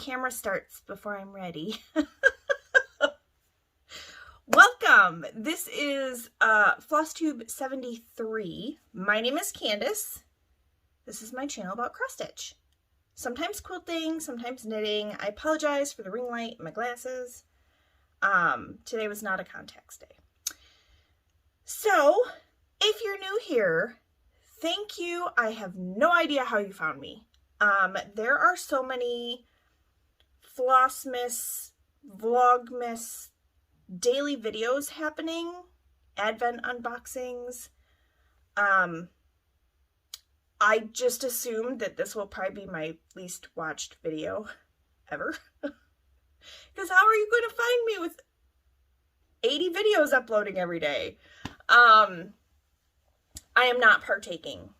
camera starts before I'm ready. Welcome! This is Flosstube 73. My name is Candace. This is my channel about cross stitch. Sometimes quilting, sometimes knitting. I apologize for the ring light and my glasses. Today was not a contacts day. So, if you're new here, thank you. I have no idea how you found me. There are so many Flossmas, Vlogmas, daily videos happening, Advent unboxings. I just assumed that this will probably be my least watched video ever. Because how are you going to find me with 80 videos uploading every day? I am not partaking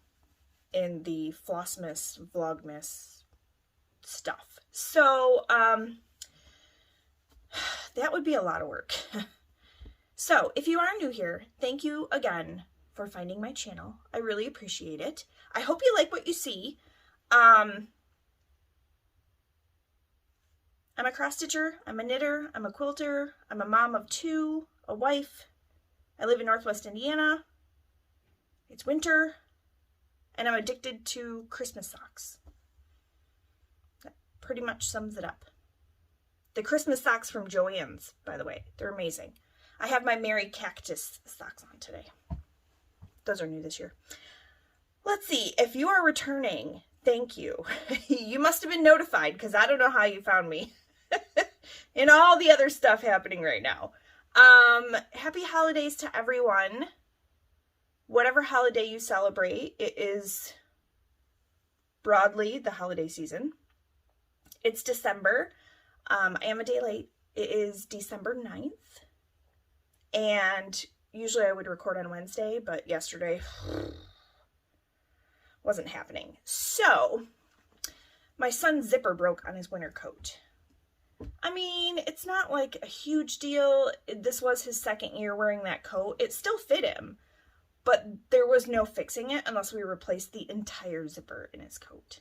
in the Flossmas, Vlogmas stuff. So, that would be a lot of work. So, if you are new here, thank you again for finding my channel. I really appreciate it. I hope you like what you see. I'm a cross stitcher, I'm a knitter, I'm a quilter, I'm a mom of 2, a wife. I live in Northwest Indiana. It's winter, and I'm addicted to Christmas socks. That pretty much sums it up. The Christmas socks from Joann's, by the way, they're amazing. I have my Merry Cactus socks on today. Those are new this year. Let's see, if you are returning, thank you. You must have been notified because I don't know how you found me. And all the other stuff happening right now. Happy holidays to everyone. Whatever holiday you celebrate, it is broadly the holiday season. It's December. I am a day late. It is December 9th. And usually I would record on Wednesday, but yesterday wasn't happening. So, my son's zipper broke on his winter coat. I mean, it's not like a huge deal. This was his second year wearing that coat. It still fit him, but there was no fixing it unless we replaced the entire zipper in his coat.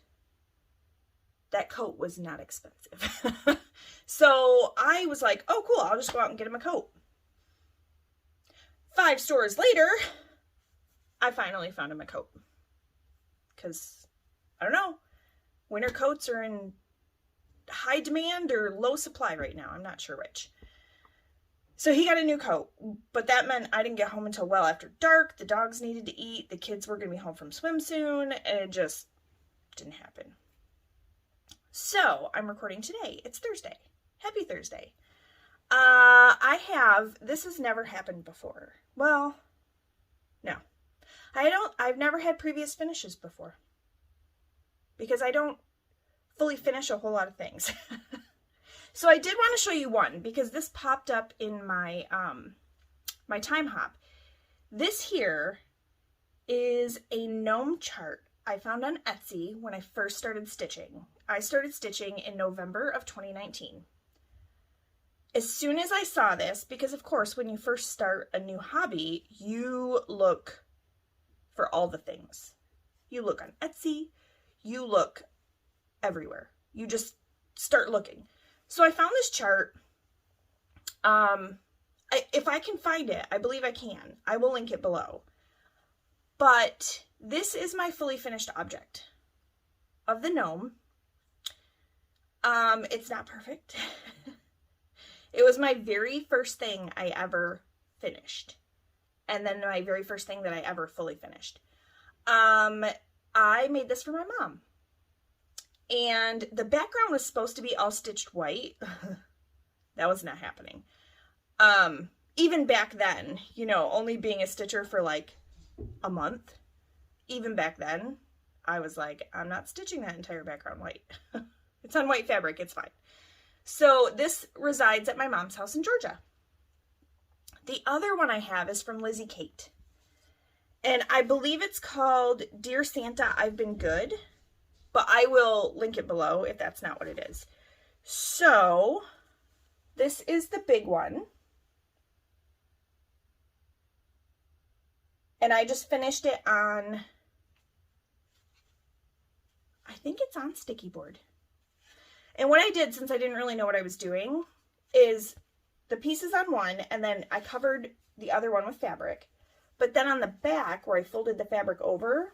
That coat was not expensive. So I was like, oh cool, I'll just go out and get him a coat. 5 stores later, I finally found him a coat. Because, I don't know, winter coats are in high demand or low supply right now. I'm not sure which. So he got a new coat, but that meant I didn't get home until well after dark. The dogs needed to eat. The kids were going to be home from swim soon, and it just didn't happen. So I'm recording today. It's Thursday. Happy Thursday. This has never happened before. Well, no. I've never had previous finishes before. Because I don't fully finish a whole lot of things. So I did want to show you one, because this popped up in my, my time hop. This here is a Gnome Chart I found on Etsy when I first started stitching. I started stitching in November of 2019. As soon as I saw this, because of course when you first start a new hobby, you look for all the things. You look on Etsy, you look everywhere. You just start looking. So I found this chart. If I can find it, I believe I can. I will link it below. But this is my fully finished object of the gnome. It's not perfect. It was my very first thing I ever finished. And then my very first thing that I ever fully finished. I made this for my mom. And the background was supposed to be all stitched white. That was not happening. Even back then, you know, only being a stitcher for like a month, even back then, I was like, I'm not stitching that entire background white. It's on white fabric, it's fine. So this resides at my mom's house in Georgia. The other one I have is from Lizzie Kate. And I believe it's called Dear Santa, I've Been Good. But I will link it below if that's not what it is. So, this is the big one. And I just finished it on, I think it's on sticky board. And what I did, since I didn't really know what I was doing, is the pieces on one, and then I covered the other one with fabric. But then on the back, where I folded the fabric over,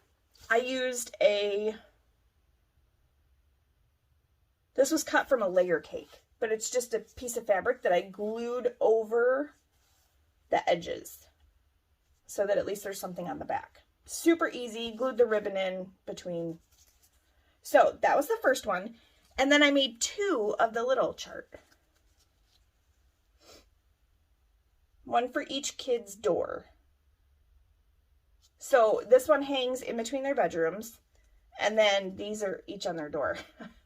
I used this was cut from a layer cake, but it's just a piece of fabric that I glued over the edges so that at least there's something on the back. Super easy, glued the ribbon in between. So that was the first one. And then I made 2 of the little chart. One for each kid's door. So this one hangs in between their bedrooms, and then these are each on their door.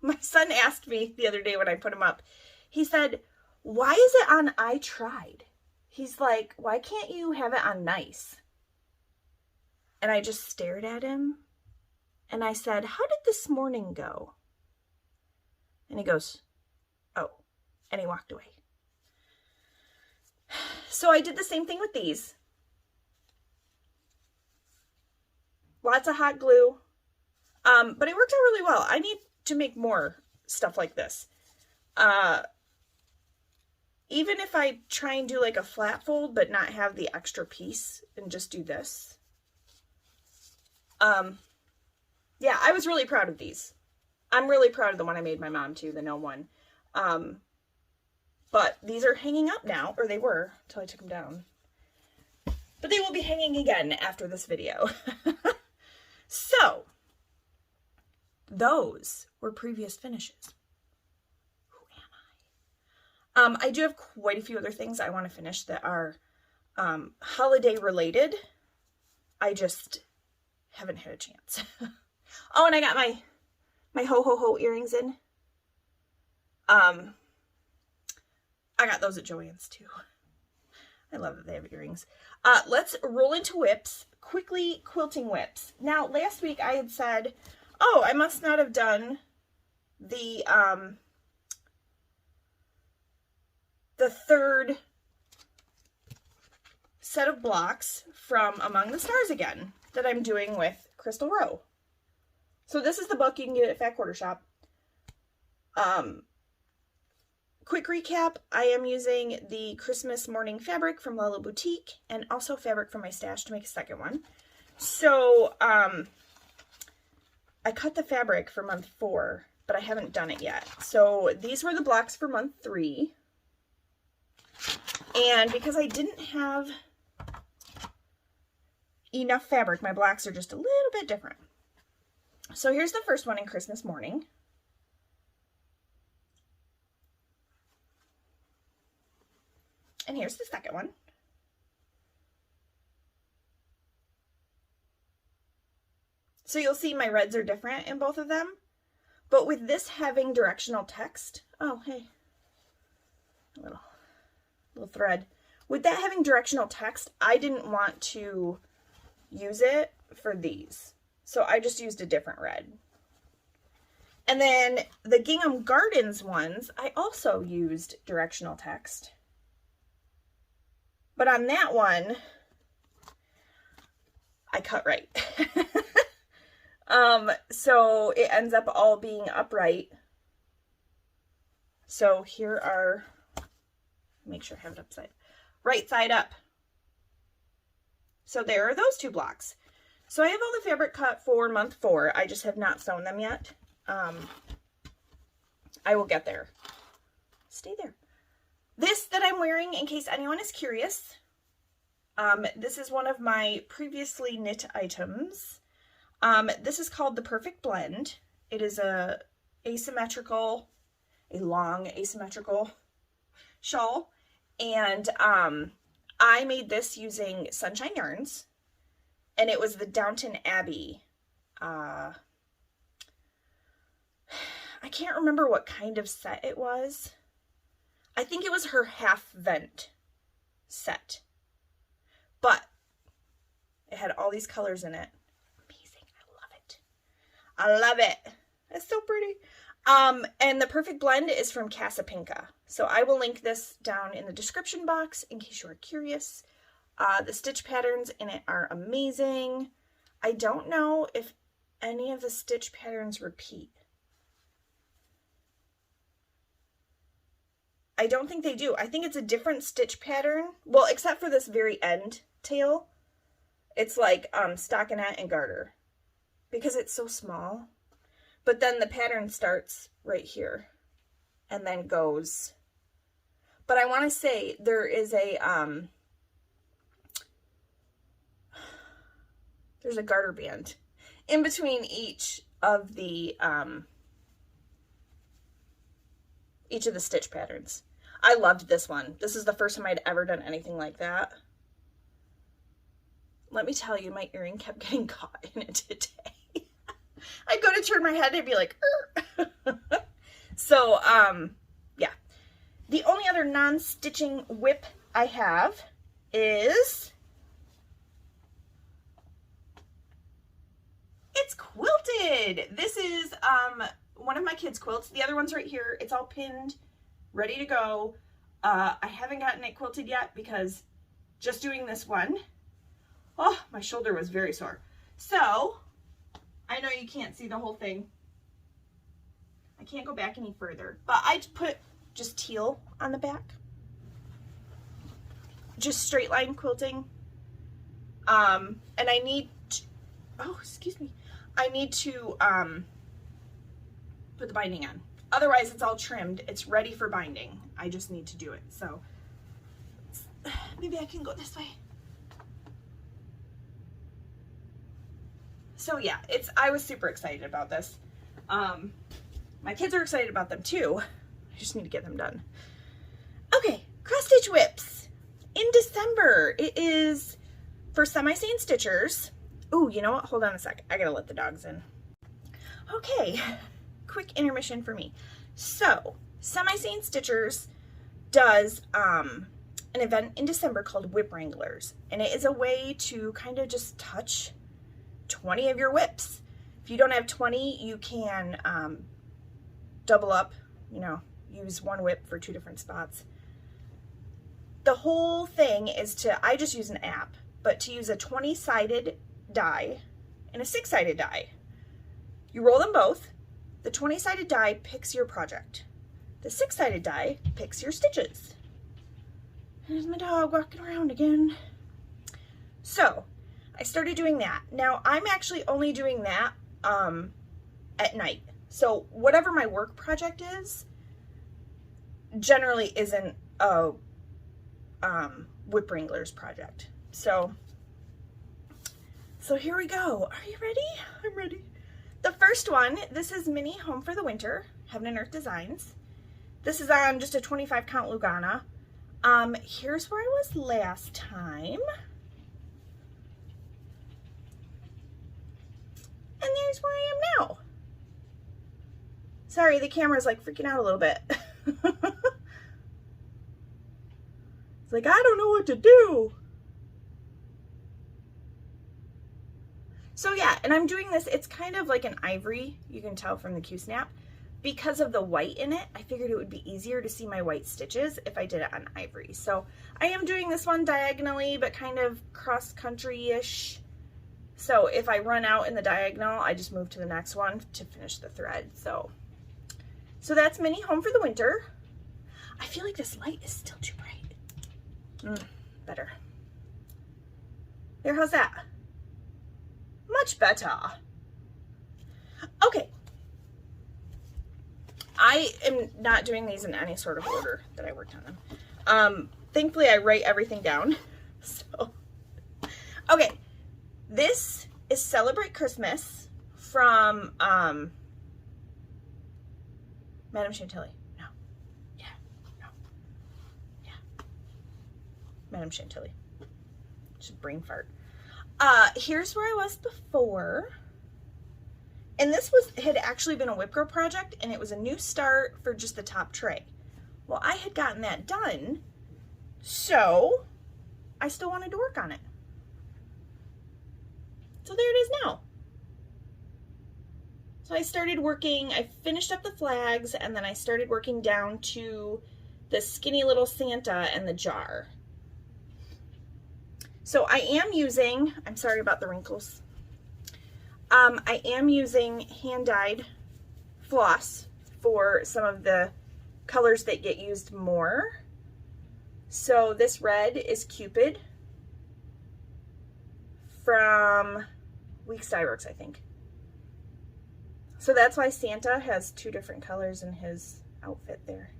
My son asked me the other day when I put them up, he said, why is it on I tried? He's like, why can't you have it on nice? And I just stared at him, and I said, how did this morning go? And he goes, oh, and he walked away. So I did the same thing with these. Lots of hot glue, but it worked out really well. I need to make more stuff like this. Even if I try and do like a flat fold, but not have the extra piece and just do this. Yeah, I was really proud of these. I'm really proud of the one I made my mom too, the gnome one. But these are hanging up now, or they were until I took them down. But they will be hanging again after this video. So, those were previous finishes. Who am I? I do have quite a few other things I want to finish that are holiday related. I just haven't had a chance. Oh, and I got my ho ho ho earrings in. I got those at Joann's too. I love that they have earrings. Let's roll into whips. Quickly, quilting whips. Now, last week I had said, oh, I must not have done the third set of blocks from Among the Stars again that I'm doing with Crystal Rowe. So this is the book. You can get it at Fat Quarter Shop. Quick recap, I am using the Christmas morning fabric from Lala Boutique and also fabric from my stash to make a second one. So I cut the fabric for month 4, but I haven't done it yet. So these were the blocks for month 3. And because I didn't have enough fabric, my blocks are just a little bit different. So here's the first one in Christmas morning. And here's the second one. So you'll see my reds are different in both of them. But with this having directional text, oh, hey, a little thread. With that having directional text, I didn't want to use it for these. So I just used a different red. And then the Gingham Gardens ones, I also used directional text. But on that one, I cut right. So it ends up all being upright. So here are, make sure I have it right side up. So there are those 2 blocks. So I have all the fabric cut for month 4. I just have not sewn them yet. I will get there. Stay there. This that I'm wearing, in case anyone is curious, this is one of my previously knit items. This is called the Perfect Blend. It is a long asymmetrical shawl. And I made this using Sunshine Yarns. And it was the Downton Abbey. I can't remember what kind of set it was. I think it was her half vent set. But it had all these colors in it. Amazing. I love it. I love it. It's so pretty. And the Perfect Blend is from Casapinka. So I will link this down in the description box in case you are curious. The stitch patterns in it are amazing. I don't know if any of the stitch patterns repeat. I don't think they do. I think it's a different stitch pattern. Well, except for this very end tail. It's like stockinette and garter because it's so small. But then the pattern starts right here and then goes. But I want to say there is a there's a garter band in between each of the stitch patterns. I loved this one. This is the first time I'd ever done anything like that. Let me tell you, my earring kept getting caught in it today. I'd go to turn my head and it'd be like, So, yeah. The only other non-stitching whip I have is, it's quilted. This is one of my kids' quilts. The other one's right here. It's all pinned, ready to go. I haven't gotten it quilted yet because just doing this one, oh, my shoulder was very sore. So, I know you can't see the whole thing. I can't go back any further, but I put just teal on the back. Just straight line quilting. And I need to, oh, excuse me. I need to put the binding on. Otherwise, it's all trimmed. It's ready for binding. I just need to do it. So maybe I can go this way. So yeah, I was super excited about this. My kids are excited about them too. I just need to get them done. Okay, cross stitch whips in December. It is for semi-sane stitchers. Ooh, you know what? Hold on a sec. I gotta let the dogs in. Okay, quick intermission for me. So, Semi-Sane Stitchers does an event in December called Whip Wranglers, and it is a way to kind of just touch 20 of your whips. If you don't have 20, you can double up, you know, use one whip for 2 different spots. The whole thing is I just use an app, but to use a 20-sided die and a 6-sided die. You roll them both. The 20-sided die picks your project. The 6-sided die picks your stitches. There's my dog walking around again. So, I started doing that. Now, I'm actually only doing that at night. So, whatever my work project is, generally isn't a Whip Wranglers project. So here we go. Are you ready? I'm ready. The first one, this is Mini Home for the Winter, Heaven and Earth Designs. This is on just a 25 count Lugana. Here's where I was last time. And there's where I am now. Sorry, the camera's like freaking out a little bit. It's like, I don't know what to do. So yeah, and I'm doing this, it's kind of like an ivory, you can tell from the Q-snap. Because of the white in it, I figured it would be easier to see my white stitches if I did it on ivory. So I am doing this one diagonally, but kind of cross-country-ish. So if I run out in the diagonal, I just move to the next one to finish the thread. So that's Mini Home for the Winter. I feel like this light is still too bright. Better. There, how's that? Much better. Okay. I am not doing these in any sort of order that I worked on them. Thankfully, I write everything down. So, okay. This is Celebrate Christmas from Madame Chantilly. No. Yeah. No. Yeah. Madame Chantilly. Just brain fart. Here's where I was before. And this had actually been a WIPGO project, and it was a new start for just the top tray. Well, I had gotten that done, so I still wanted to work on it. So there it is now. So I started working, I finished up the flags, and then I started working down to the skinny little Santa and the jar. So I am using, I'm sorry about the wrinkles. I am using hand-dyed floss for some of the colors that get used more. So this red is Cupid from Weeks Dye Works, I think. So that's why Santa has 2 different colors in his outfit there.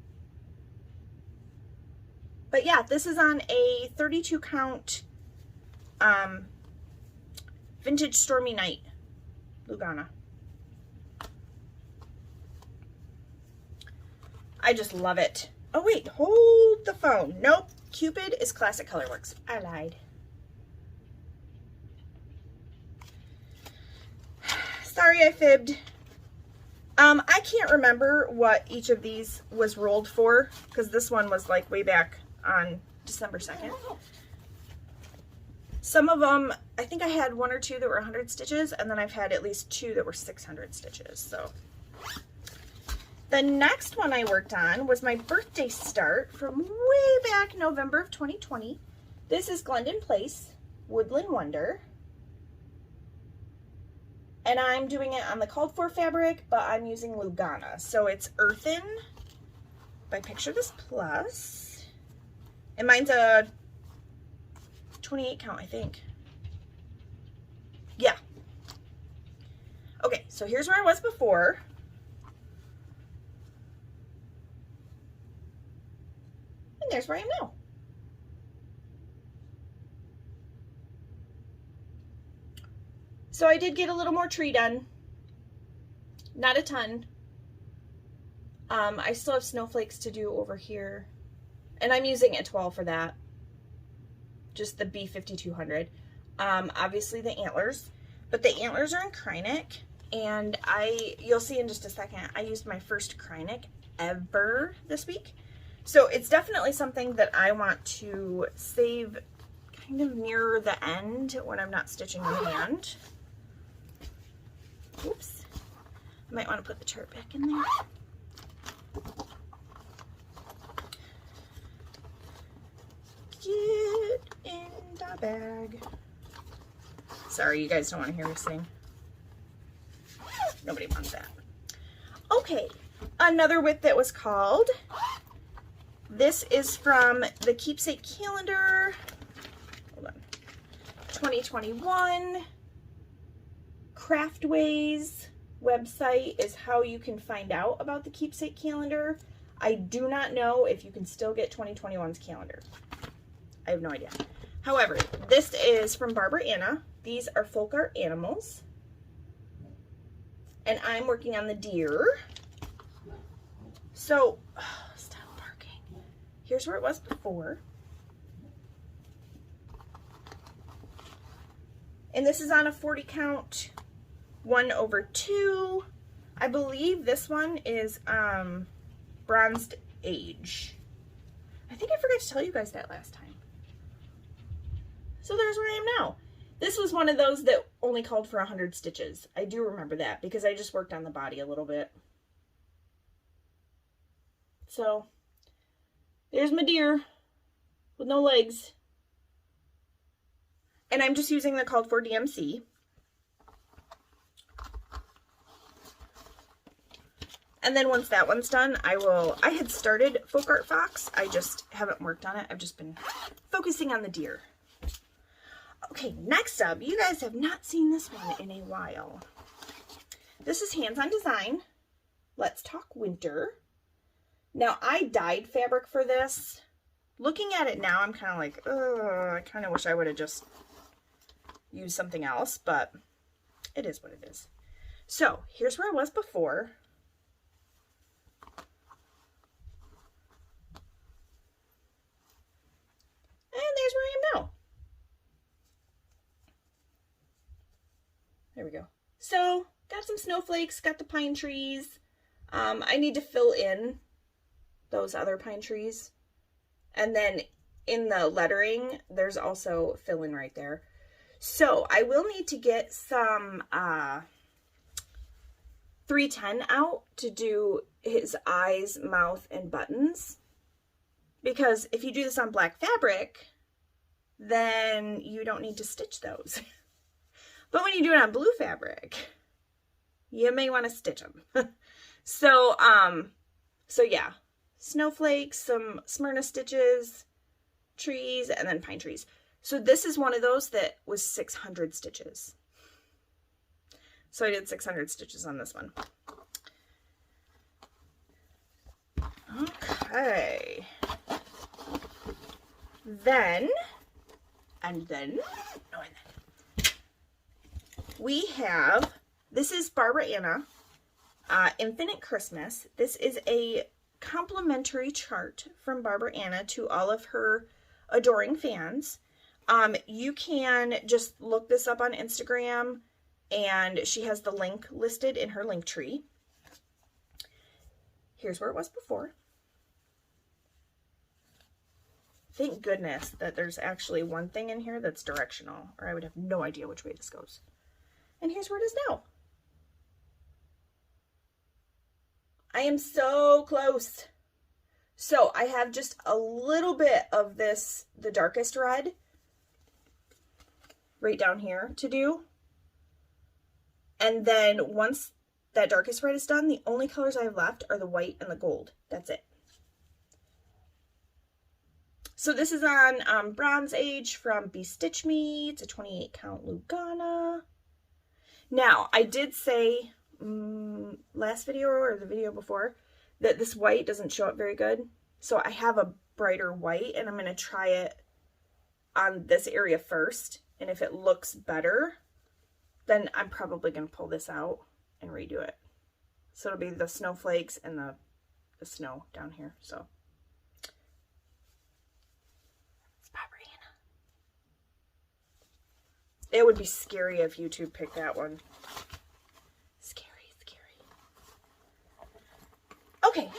But yeah, this is on a 32 count Vintage Stormy Night Lugana. I just love it. Oh wait, hold the phone. Nope, Cupid is Classic Colorworks. I lied. Sorry, I fibbed. I can't remember what each of these was rolled for, because this one was like way back on December 2nd. Some of them, I think I had 1 or 2 that were 100 stitches, and then I've had at least 2 that were 600 stitches. So the next one I worked on was my birthday start from way back November of 2020. This is Glendon Place, Woodland Wonder. And I'm doing it on the called for fabric, but I'm using Lugana. So it's Earthen by Picture This Plus. And mine's a 28 count, I think. Yeah. Okay, so here's where I was before. And there's where I am now. So I did get a little more tree done. Not a ton. I still have snowflakes to do over here. And I'm using a 12 for that. Just the B5200. Obviously the antlers. But the antlers are in Krynic. And you'll see in just a second, I used my first Krynic ever this week. So it's definitely something that I want to save kind of near the end when I'm not stitching in hand. Oops. I might want to put the chart back in there. Get in the bag. Sorry, you guys don't want to hear me sing. Nobody wants that. Okay, another WIP that was called. This is from the Keepsake Calendar. Hold on. 2021. Craftways website is how you can find out about the Keepsake Calendar. I do not know if you can still get 2021's calendar. I have no idea. However, this is from Barbara Anna. These are folk art animals. And I'm working on the deer. So, stop barking. Here's where it was before. And this is on a 40 count 1/2. I believe this one is Bronzed Age. I think I forgot to tell you guys that last time. So there's where I am now. This was one of those that only called for 100 stitches. I do remember that because I just worked on the body a little bit. So there's my deer with no legs. And I'm just using the called for DMC. And then once that one's done, I had started Folk Art Fox. I just haven't worked on it. I've just been focusing on the deer. Okay, next up, you guys have not seen this one in a while. This is Hands on Design. Let's Talk Winter. Now, I dyed fabric for this. Looking at it now, I'm kind of like, oh, I kind of wish I would have just used something else, but it is what it is. So, here's where I was before. And there's where I am now. There we go. So, got some snowflakes, got the pine trees. I need to fill in those other pine trees. And then in the lettering, there's also fill in right there. So, I will need to get some 310 out to do his eyes, mouth, and buttons. Because if you do this on black fabric, then you don't need to stitch those. But when you do it on blue fabric, you may want to stitch them. So yeah. snowflakes, some Smyrna stitches, trees, and then pine trees. So this is one of those that was 600 stitches. So I did 600 stitches on this one. Okay. Then we have, this is Barbara Anna, Infinite Christmas. This is a complimentary chart from Barbara Anna to all of her adoring fans. You can just look this up on Instagram, and she has the link listed in her link tree. Here's where it was before. Thank goodness that there's actually one thing in here that's directional, or I would have no idea which way this goes. And here's where it is now. I am so close. So I have just a little bit of this, the darkest red, right down here to do. And then once that darkest red is done, the only colors I have left are the white and the gold. That's it. So this is on Bronze Age from Bestitch Me. It's a 28 count Lugana. Now, I did say last video or the video before that this white doesn't show up very good. So I have a brighter white, and I'm going to try it on this area first. And if it looks better, then I'm probably going to pull this out and redo it. So it'll be the snowflakes and the snow down here. So it's Barbara Anna. It would be scary if YouTube picked that one. Scary, scary. Okay.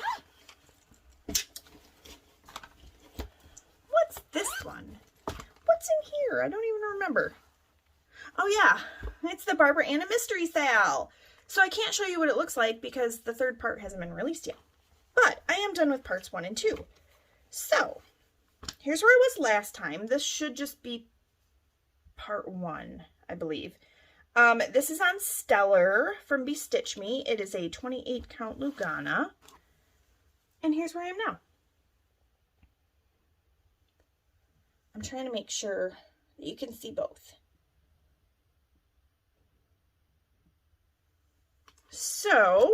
What's this one? What's in here? I don't even remember. Oh yeah, it's the Barbara Anna Mystery Sale. So I can't show you what it looks like because the third part hasn't been released yet. But I am done with parts 1 and 2. So here's where I was last time. This should just be part 1, I believe. This is on Stellar from Bestitch Me. It is a 28 count Lugana. And here's where I am now. I'm trying to make sure that you can see both. So,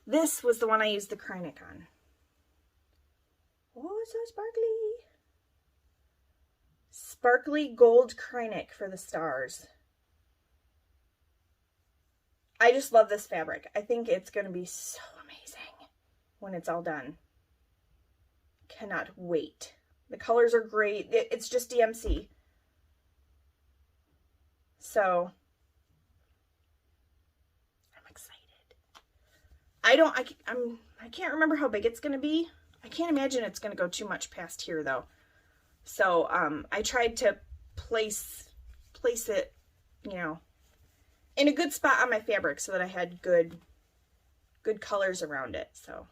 this was the one I used the Krynic on. Oh, it's so sparkly. Sparkly gold Krynic for the stars. I just love this fabric. I think it's going to be so amazing when it's all done. Cannot wait. The colors are great. It's just DMC. So I can't remember how big it's going to be. I can't imagine it's going to go too much past here though. So, I tried to place it, you know, in a good spot on my fabric so that I had good colors around it. So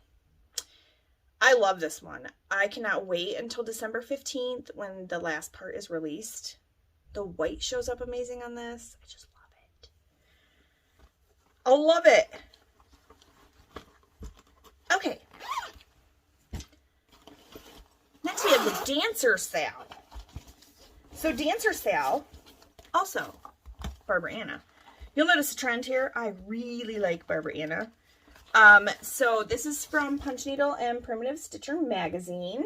I love this one. I cannot wait until December 15th when the last part is released. The white shows up amazing on this. I just love it. I love it. Okay. Next we have the Dancer Sale. So Dancer Sale, also Barbara Anna. You'll notice a trend here. I really like Barbara Anna. So this is from Punch Needle and Primitive Stitcher magazine.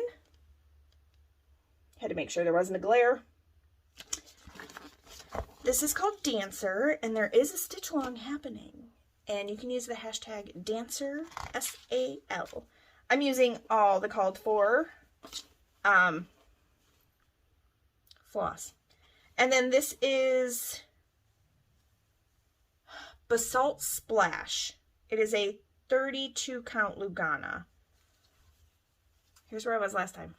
Had to make sure there wasn't a glare. This is called Dancer, and there is a stitch along happening. And you can use the hashtag Dancer, S-A-L. I'm using all the called for floss. And then this is Basalt Splash. It is a 32 count Lugana. Here's where I was last time.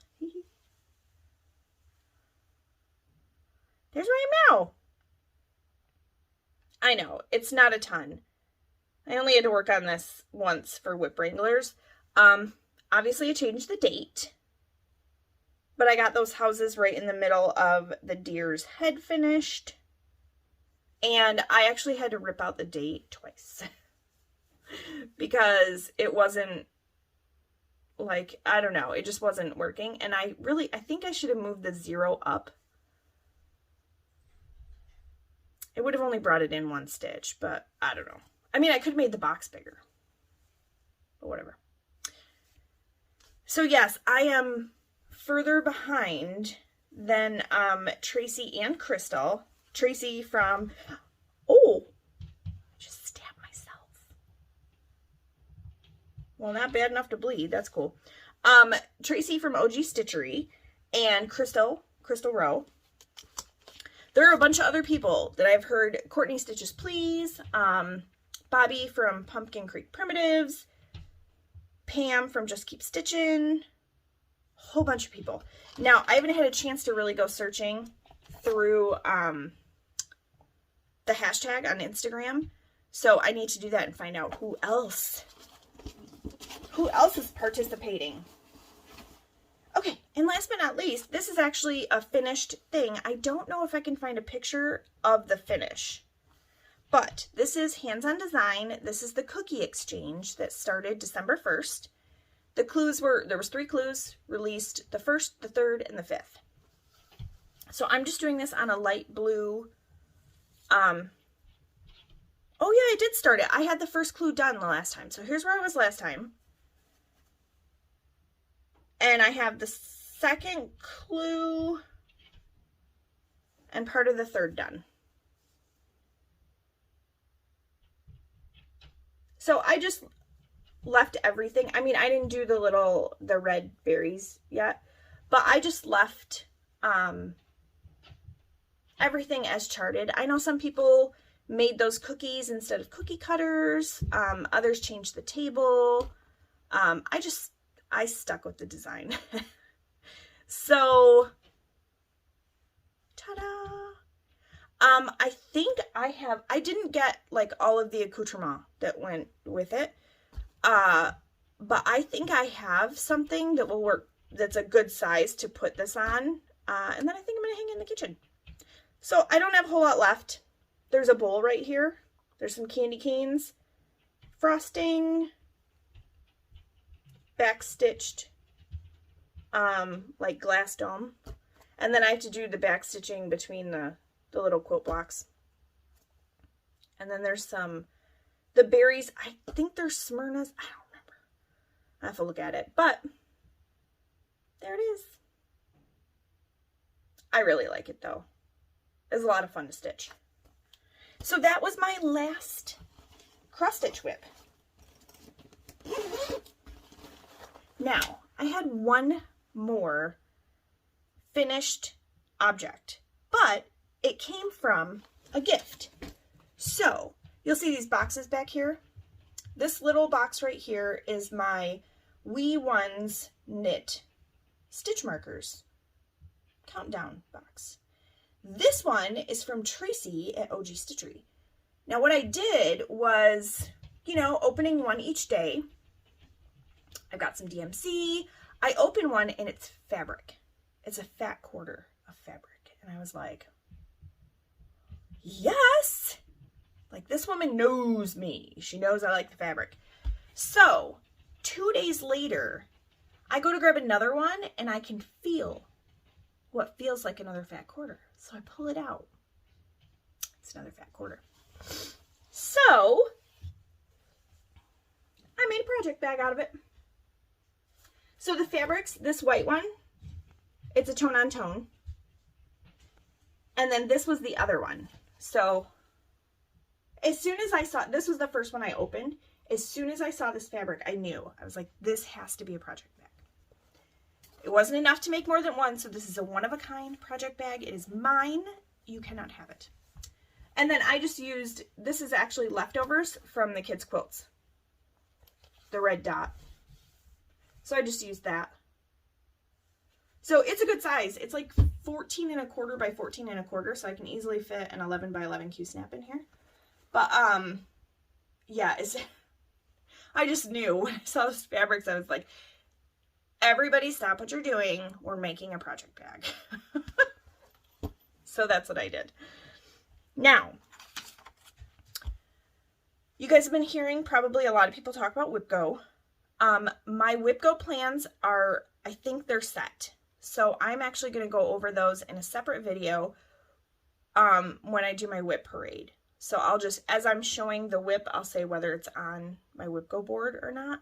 There's where I am now. I know, it's not a ton. I only had to work on this once for Whip Wranglers. Obviously I changed the date, but I got those houses right in the middle of the deer's head finished. And I actually had to rip out the date twice because it wasn't like, I don't know, it just wasn't working. And I think I should have moved the 0 up. It would have only brought it in 1 stitch, but I don't know. I mean, I could have made the box bigger, but whatever. So yes, I am further behind than Tracy and Crystal. Tracy from, oh, I just stabbed myself. Well, not bad enough to bleed. That's cool. Tracy from OG Stitchery and Crystal Rowe. There are a bunch of other people that I've heard. Courtney Stitches Please, Bobby from Pumpkin Creek Primitives, Pam from Just Keep Stitching, a whole bunch of people. Now, I haven't had a chance to really go searching through the hashtag on Instagram, so I need to do that and find out who else is participating. Okay, and last but not least, this is actually a finished thing. I don't know if I can find a picture of the finish, but this is Hands-On Design. This is the cookie exchange that started December 1st. The clues were, there was 3 clues released, the 1st, the 3rd, and the 5th. So I'm just doing this on a light blue, oh yeah, I did start it. I had the first clue done the last time. So here's where I was last time. And I have the 2nd clue and part of the 3rd done. So I just left everything. I mean, I didn't do the red berries yet, but I just left everything as charted. I know some people made those cookies instead of cookie cutters. Others changed the table. I stuck with the design. So, ta-da! I think I didn't get like all of the accoutrement that went with it. But I think I have something that will work, that's a good size to put this on. And then I think I'm going to hang it in the kitchen. So I don't have a whole lot left. There's a bowl right here. There's some candy canes, frosting, backstitched, like glass dome. And then I have to do the back stitching between the little quote blocks. And then there's the berries, I think they're Smyrna's. I don't remember. I have to look at it, but there it is. I really like it though. It's a lot of fun to stitch. So that was my last cross stitch whip. Now, I had one more finished object, but it came from a gift. So, you'll see these boxes back here. This little box right here is my Wee Ones Knit stitch markers countdown box. This one is from Tracy at OG Stitchery. Now what I did was, you know, opening one each day. I've got some DMC. I opened one and it's fabric. It's a fat quarter of fabric. And I was like, yes! Like, this woman knows me. She knows I like the fabric. So 2 days later, I go to grab another one and I can feel what feels like another fat quarter. So I pull it out. It's another fat quarter. So I made a project bag out of it. So the fabrics, this white one, it's a tone on tone. And then this was the other one. So as soon as I saw, this was the first one I opened. As soon as I saw this fabric, I knew. I was like, this has to be a project bag. It wasn't enough to make more than one, so this is a one-of-a-kind project bag. It is mine. You cannot have it. And then I just used, this is actually leftovers from the kids' quilts. The red dot. So I just used that. So it's a good size. It's like 14¼ by 14¼ so I can easily fit an 11 by 11 Q-snap in here. But, yeah, I just knew when I saw those fabrics, I was like, everybody stop what you're doing. We're making a project bag. So that's what I did. Now, you guys have been hearing probably a lot of people talk about WIPGO. My WIPGO plans are, I think they're set. So I'm actually going to go over those in a separate video when I do my WIP parade. So I'll just, as I'm showing the WIP, I'll say whether it's on my WIPGO board or not.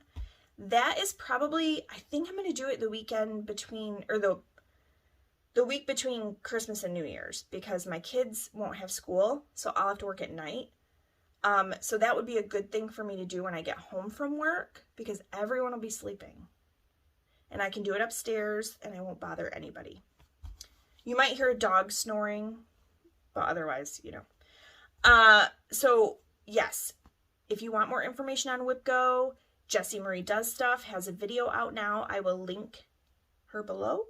That is probably, I think I'm going to do it the weekend between, or the week between Christmas and New Year's, because my kids won't have school, so I'll have to work at night. So that would be a good thing for me to do when I get home from work, because everyone will be sleeping. And I can do it upstairs and I won't bother anybody. You might hear a dog snoring, but otherwise, you know. So yes, if you want more information on WIPGO, Jessie Marie Does Stuff has a video out now. I will link her below.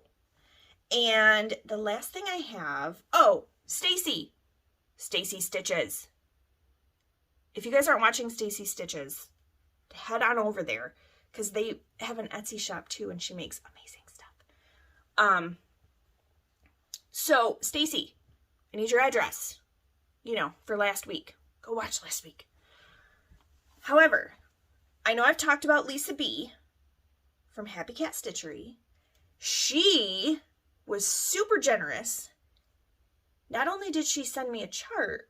And the last thing I have, oh, Stacy Stitches. If you guys aren't watching Stacy Stitches, head on over there, because they have an Etsy shop too, and she makes amazing stuff. So Stacy, I need your address, you know, for last week. Go watch last week. However, I know I've talked about Lisa B from Happy Cat Stitchery. She was super generous. Not only did she send me a chart,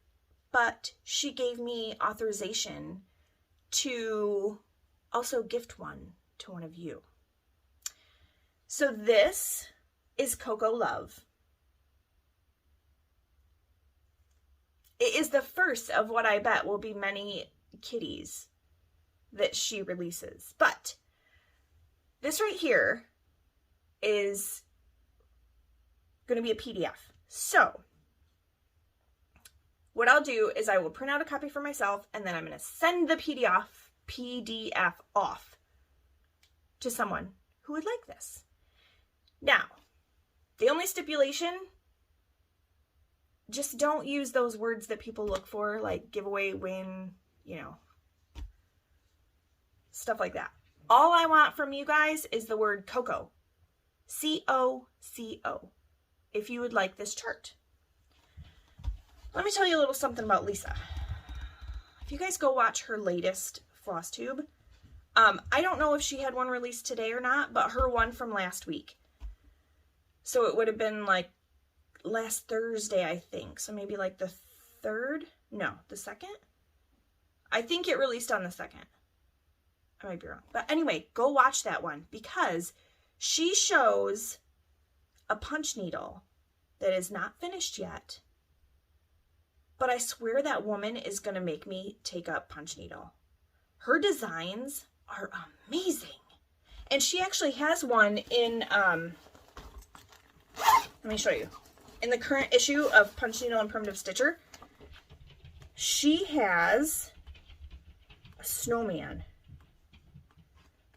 but she gave me authorization to also gift one to one of you. So this is Coco Love. It is the first of what I bet will be many kitties that she releases. But this right here is going to be a PDF. So what I'll do is I will print out a copy for myself, and then I'm going to send the PDF off to someone who would like this. Now, the only stipulation, just don't use those words that people look for, like giveaway, win, you know, stuff like that. All I want from you guys is the word Coco. C-O-C-O. If you would like this chart. Let me tell you a little something about Lisa. If you guys go watch her latest Flosstube, I don't know if she had one released today or not, but her one from last week. So it would have been like last Thursday, I think. So maybe like the 3rd? No, the 2nd? I think it released on the 2nd. I might be wrong. But anyway, go watch that one, because she shows a punch needle that is not finished yet. But I swear that woman is going to make me take up punch needle. Her designs are amazing. And she actually has one in, let me show you. In the current issue of Punch Needle and Primitive Stitcher, she has a snowman.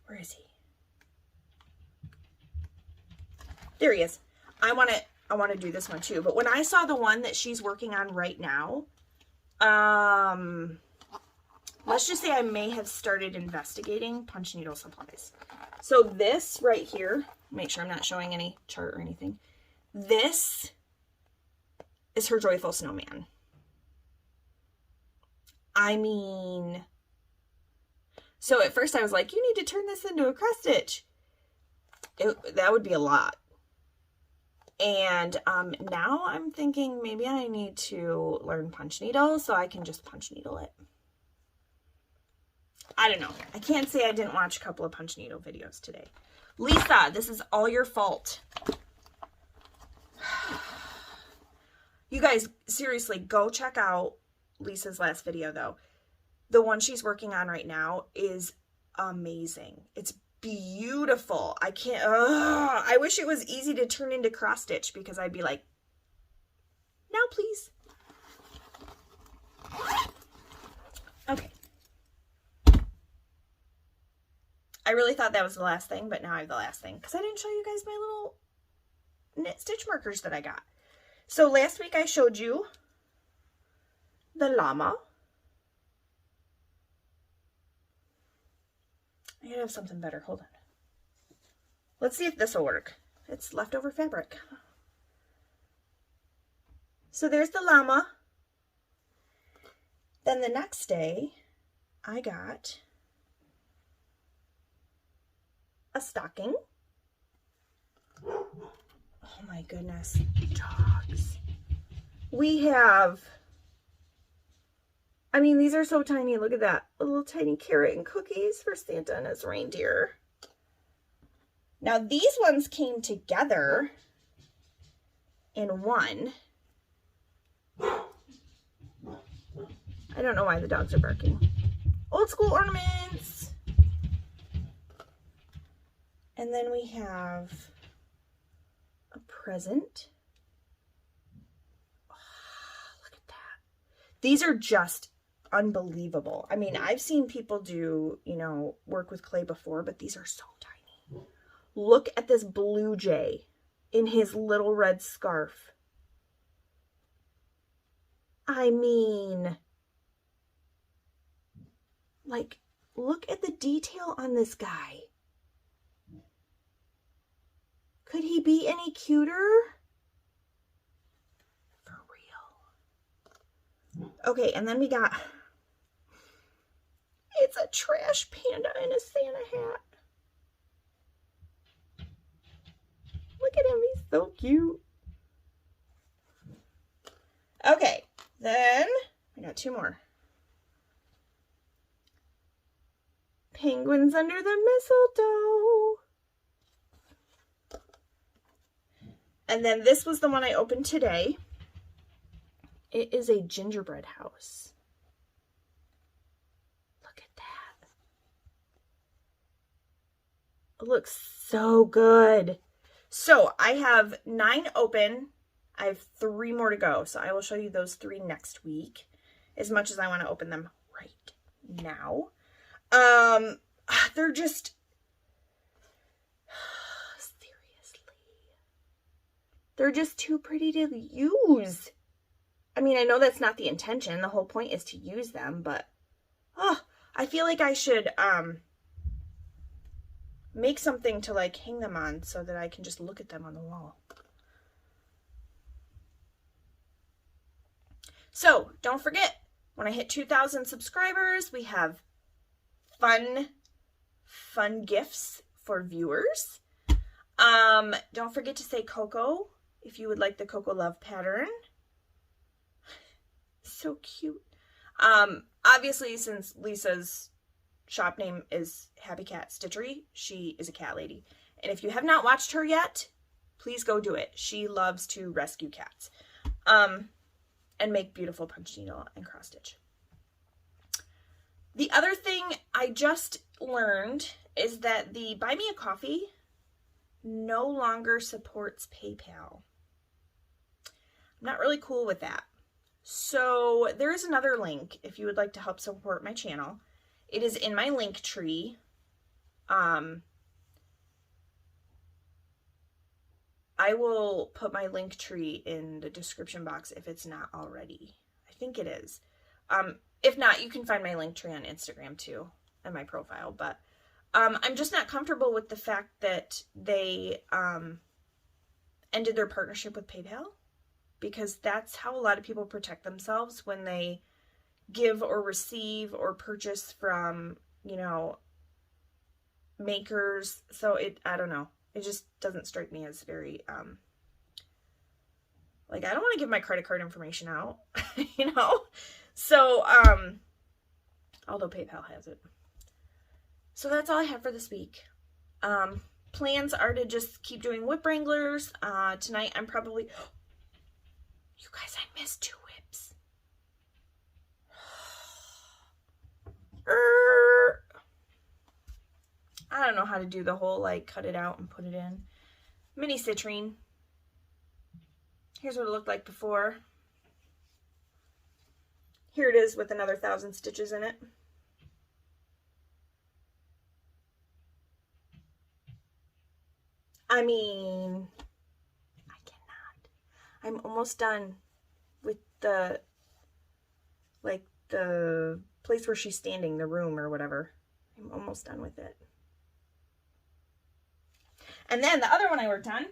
Where is he? There he is. I want to do this one too. But when I saw the one that she's working on right now, let's just say I may have started investigating punch needle supplies. So this right here, make sure I'm not showing any chart or anything. This is her Joyful Snowman. I mean, so at first I was like, you need to turn this into a cross stitch. That would be a lot. And now I'm thinking maybe I need to learn punch needle so I can just punch needle it. I don't know. I can't say I didn't watch a couple of punch needle videos today. Lisa, this is all your fault. You guys, seriously, go check out Lisa's last video, though. The one she's working on right now is amazing. It's beautiful. I can't, I wish it was easy to turn into cross stitch, because I'd be like, now please. Okay. I really thought that was the last thing, but now I have the last thing, because I didn't show you guys my little knit stitch markers that I got. So last week I showed you the llama. I gotta have something better. Hold on. Let's see if this will work. It's leftover fabric. So there's the llama. Then the next day I got a stocking. Oh my goodness, dogs. We have, I mean, these are so tiny. Look at that. Little tiny carrot and cookies for Santa and his reindeer. Now these ones came together in one. I don't know why the dogs are barking. Old school ornaments. And then we have a present. Oh, look at that. These are just unbelievable. I mean, I've seen people do, you know, work with clay before, but these are so tiny. Look at this blue jay in his little red scarf. I mean, like, look at the detail on this guy. Could he be any cuter? For real. Okay, and then we got, it's a trash panda in a Santa hat. Look at him, he's so cute. Okay, then I got two more. Penguins under the mistletoe. And then this was the one I opened today. It is a gingerbread house. Look at that. It looks so good. So I have 9 open. I have 3 more to go. So I will show you those 3 next week, as much as I want to open them right now. They're just, seriously, they're just too pretty to use. I mean, I know that's not the intention. The whole point is to use them, but, I feel like I should, make something to like hang them on so that I can just look at them on the wall. So don't forget, when I hit 2,000 subscribers, we have fun gifts for viewers. Don't forget to say Coco if you would like the Coco Love pattern. So cute. Obviously, since Lisa's shop name is Happy Cat Stitchery, she is a cat lady. And if you have not watched her yet, please go do it. She loves to rescue cats. And make beautiful punch needle and cross stitch. The other thing I just learned is that the Buy Me a Coffee no longer supports PayPal. I'm not really cool with that. So there is another link if you would like to help support my channel. It is in my link tree. I will put my link tree in the description box if it's not already. I think it is. If not, you can find my link tree on Instagram too, and my profile. But I'm just not comfortable with the fact that they ended their partnership with PayPal, because that's how a lot of people protect themselves when they give or receive or purchase from, you know, makers. So I don't know. It just doesn't strike me as very, like, I don't want to give my credit card information out, you know? So, although PayPal has it. So that's all I have for this week. Plans are to just keep doing whip wranglers. Tonight I'm probably, you guys, I missed 2 whips. I don't know how to do the whole, like, cut it out and put it in. Mini citrine. Here's what it looked like before. Here it is with another 1,000 stitches in it. I mean, I cannot. I'm almost done with the, like, the place where she's standing, the room or whatever. I'm almost done with it. And then the other one I worked on,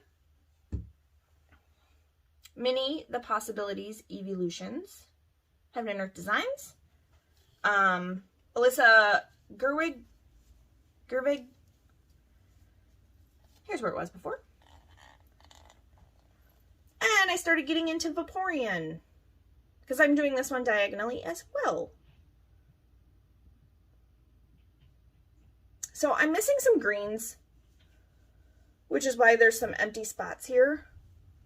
Mini The Possibilities Eeveelutions, Heaven and Earth Designs. Alyssa Gerwig, Here's where it was before. And I started getting into Vaporeon because I'm doing this one diagonally as well. So I'm missing some greens, which is why there's some empty spots here.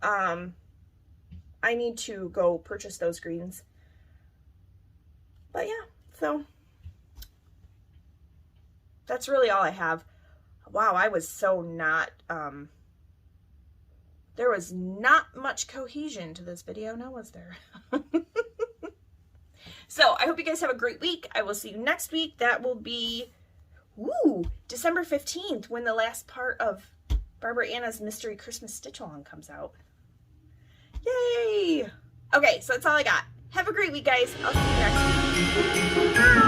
I need to go purchase those greens. But yeah, so that's really all I have. Wow, I was so not, there was not much cohesion to this video, now was there? So I hope you guys have a great week. I will see you next week. That will be, December 15th, when the last part of Barbara Anna's Mystery Christmas Stitch-Along comes out. Yay! Okay, so that's all I got. Have a great week, guys. I'll see you next week. Bye!